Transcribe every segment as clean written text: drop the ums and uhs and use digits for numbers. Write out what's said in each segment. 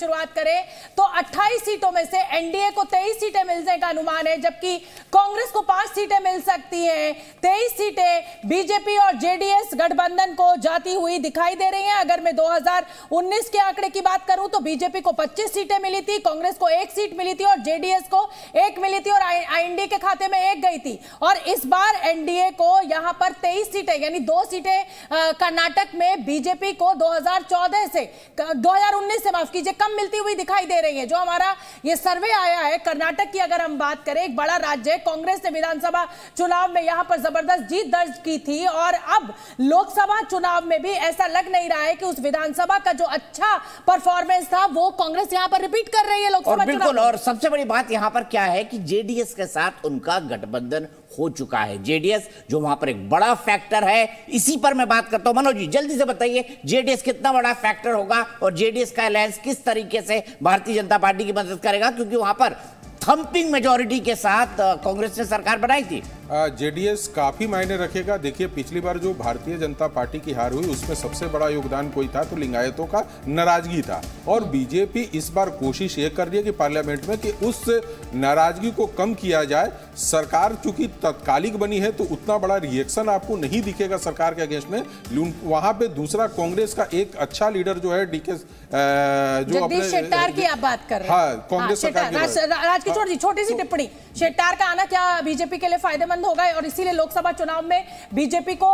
शुरुआत करें तो 28 सीटों में से एनडीए को 23 सीटें मिलने का अनुमान है, जबकि कांग्रेस को 5 सीटें मिल सकती हैं। 23 सीटें बीजेपी और जेडीएस गठबंधन को जाती हुई दिखाई दे रही हैं। अगर मैं 2019 के आंकड़े की बात करूं तो बीजेपी को 25 सीटें मिली थी, कांग्रेस को 1 सीट मिली थी और जेडीएस को 1 मिली थी और एनडीए के खाते में 1 गई थी। और इस बार एनडीए को यहां पर 23 सीटें यानी 2 सीटें कर्नाटक में बीजेपी को 2019 से माफ कीजिए कम मिलती हुई दिखाई दे रही है। जो हमारा ये सर्वे आया है कर्नाटक की, अगर हम बात करें, एक बड़ा राज्य है, कांग्रेस ने विधानसभा चुनाव में यहां पर जबरदस्त जीत दर्ज की थी और अब लोकसभा चुनाव में भी ऐसा लग नहीं रहा है कि उस विधानसभा का जो अच्छा परफॉर्मेंस था वो कांग्रेस यहां पर रिपीट कर रही है लोकसभा चुनाव। बिल्कुल, और सबसे बड़ी बात यहां पर क्या है कि जेडीएस के साथ उनका गठबंधन हो चुका है। जेडीएस जो वहां पर एक बड़ा फैक्टर है, इसी पर मैं बात करता हूं। मनोज जी जल्दी से बताइए जेडीएस कितना बड़ा फैक्टर होगा और जेडीएस का अलायंस किस तरीके से भारतीय जनता पार्टी की मदद करेगा, क्योंकि वहां पर थंपिंग मेजॉरिटी के साथ कांग्रेस ने सरकार बनाई थी। जेडीएस काफी मायने रखेगा। देखिए पिछली बार जो भारतीय जनता पार्टी की हार हुई उसमें सबसे बड़ा योगदान कोई था तो लिंगायतों का नाराजगी था, और बीजेपी इस बार कोशिश ये कर रही है कि पार्लियामेंट में कि उस नाराजगी को कम किया जाए। सरकार चूंकि तत्कालिक बनी है तो उतना बड़ा रिएक्शन आपको नहीं दिखेगा सरकार के अगेंस्ट में। वहां पे दूसरा कांग्रेस का एक अच्छा लीडर जो है डीके जो अपने शेट्टार की आप बात कर रहे हैं। हाँ, कांग्रेस सरकार की छोटी सी टिप्पणी, शेट्टार का आना क्या बीजेपी के लिए फायदेमंद होगा और इसीलिए लोकसभा चुनाव में बीजेपी को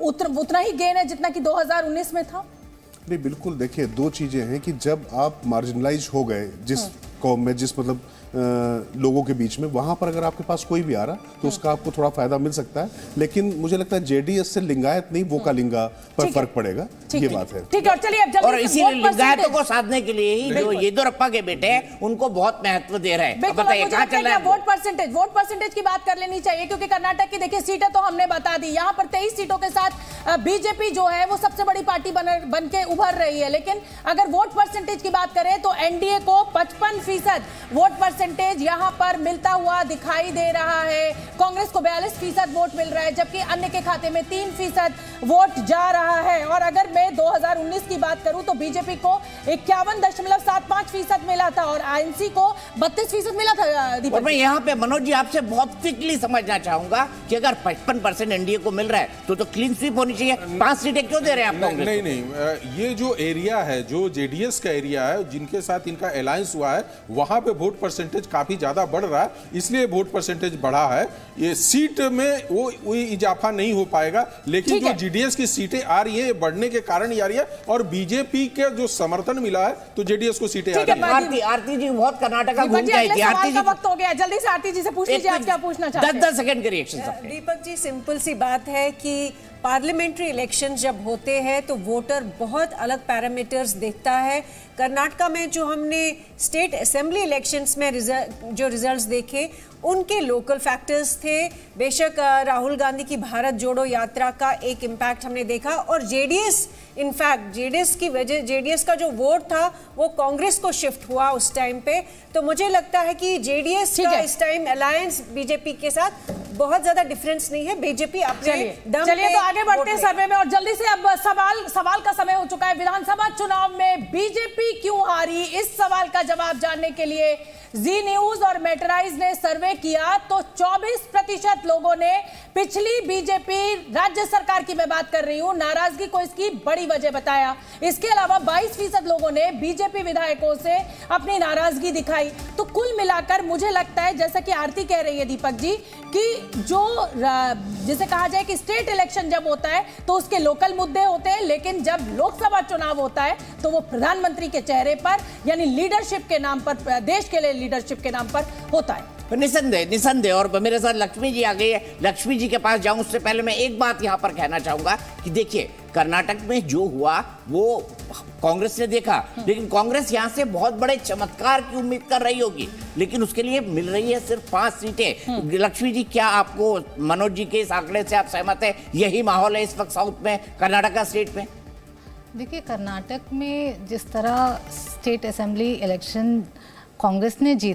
उतना ही गेन है जितना कि 2019 में था? नहीं, बिल्कुल। देखिए दो चीजें हैं कि जब आप मार्जिनलाइज हो गए जिस कौम में, जिस मतलब लोगों के बीच में, वहां पर अगर आपके पास कोई भी आ रहा तो उसका आपको थोड़ा फायदा मिल सकता है। लेकिन मुझे लगता है जेडीएस से लिंगायत नहीं वो का लिंगा पर फर्क पड़ेगा, ये बात है। ठीक है, चलिए अब जल्दी और इसीलिए लिंगायतों को साधने के लिए ही जो येदियुरप्पा के बेटे हैं उनको बहुत महत्व दे रहे हैं। बताइए कहां चल रहा है वोट परसेंटेज की बात कर लेनी चाहिए, क्योंकि कर्नाटक की देखिए सीटें तो हमने बता दी। यहाँ पर 23 सीटों के साथ बीजेपी जो है वो सबसे बड़ी पार्टी बन के उभर रही है। लेकिन अगर वोट परसेंटेज की बात करें तो एनडीए को 55% वोट परसेंटेज यहाँ पर मिलता हुआ दिखाई दे रहा है। कांग्रेस को 42% वोट मिल रहा है, जबकि अन्य के खाते में 3% वोट जा रहा है। और अगर मैं 2019 की बात करूं तो बीजेपी को 51.75% मिला था और आईएनसी को 32% मिला था। दीपक, और मैं यहाँ पे मनोज जी आपसे बहुत क्विकली समझना चाहूंगा कि अगर 55% एनडीए को मिल रहा है तो क्लीन स्वीप होनी चाहिए। 5 सीटें क्यों दे रहे हैं आप कांग्रेस? नहीं, ये जो एरिया है, जो जेडीएस का एरिया है जिनके साथ इनका अलायंस हुआ है, वहां पे वोट परसेंटेज काफी ज्यादा बढ़ रहा है, इसलिए वोट परसेंटेज बढ़ा है। ये सीट में वो इजाफा नहीं हो पाएगा, लेकिन जो जेडीएस की सीटें आ रही है बढ़ने के कारण आ रही है और बीजेपी के जो समर्थन मिला है तो जेडीएस को सीटें आ रही है। आरती जी बहुत कर्नाटक का घूम गई थी। आरती जी वक्त हो गया, जल्दी से आरती जी से पूछ लीजिए आप क्या पूछना चाहते हैं। 10 सेकंड के रिएक्शन। दीपक जी सिंपल सी बात है कि पार्लियामेंट्री इलेक्शन जब होते हैं तो वोटर बहुत अलग पैरामीटर्स देखता है। कर्नाटका में जो हमने स्टेट असेंबली इलेक्शंस में जो रिजल्ट्स देखे उनके लोकल फैक्टर्स थे। बेशक राहुल गांधी की भारत जोड़ो यात्रा का एक इम्पैक्ट हमने देखा और जेडीएस इनफैक्ट जेडीएस का जो वोट था वो कांग्रेस को शिफ्ट हुआ उस टाइम पे। तो मुझे लगता है कि जेडीएस का इस टाइम अलायंस बीजेपी के साथ बहुत ज्यादा डिफरेंस नहीं है। बीजेपी अपने दम चलिए तो आगे बढ़ते हैं सर्वे में और जल्दी से अब सवाल का समय हो चुका है। विधानसभा चुनाव में बीजेपी क्यों हारी, इस सवाल का जवाब जानने के लिए जी न्यूज और मेटराइज ने सर्वे किया तो 24% लोगों ने पिछली बीजेपी राज्य सरकार की मैं बात कर रही हूं नाराजगी को इसकी बड़ी वजह बताया। इसके अलावा 22% लोगों ने बीजेपी विधायकों से अपनी नाराजगी दिखाई। तो कुल मिलाकर मुझे लगता है, जैसा कि आरती कह रही है दीपक जी, कि जो जिसे कहा जाए कि स्टेट इलेक्शन जब होता है तो उसके लोकल मुद्दे होते हैं, लेकिन जब लोकसभा चुनाव होता है तो वो प्रधानमंत्री के चेहरे पर यानी लीडरशिप के नाम पर, देश के लिए लीडरशिप के नाम पर होता है। निसंदेह। और मेरे साथ लक्ष्मी जी आ गई है। लक्ष्मी जी के पास जाऊं उससे पहले मैं एक बात यहां पर कहना चाहूंगा कि देखिए कर्नाटक में जो हुआ वो कांग्रेस ने देखा, लेकिन कांग्रेस यहां से बहुत बड़े चमत्कार की उम्मीद कर रही होगी, लेकिन उसके लिए मिल रही है सिर्फ 5 सीटें। लक्ष्मी जी क्या आपको मनोज जी के इस आंकड़े से आप सहमत है? यही माहौल है इस वक्त साउथ में, कर्नाटक स्टेट में? देखिए कर्नाटक में जिस तरह स्टेट असेंबली इलेक्शन कांग्रेस ने जीता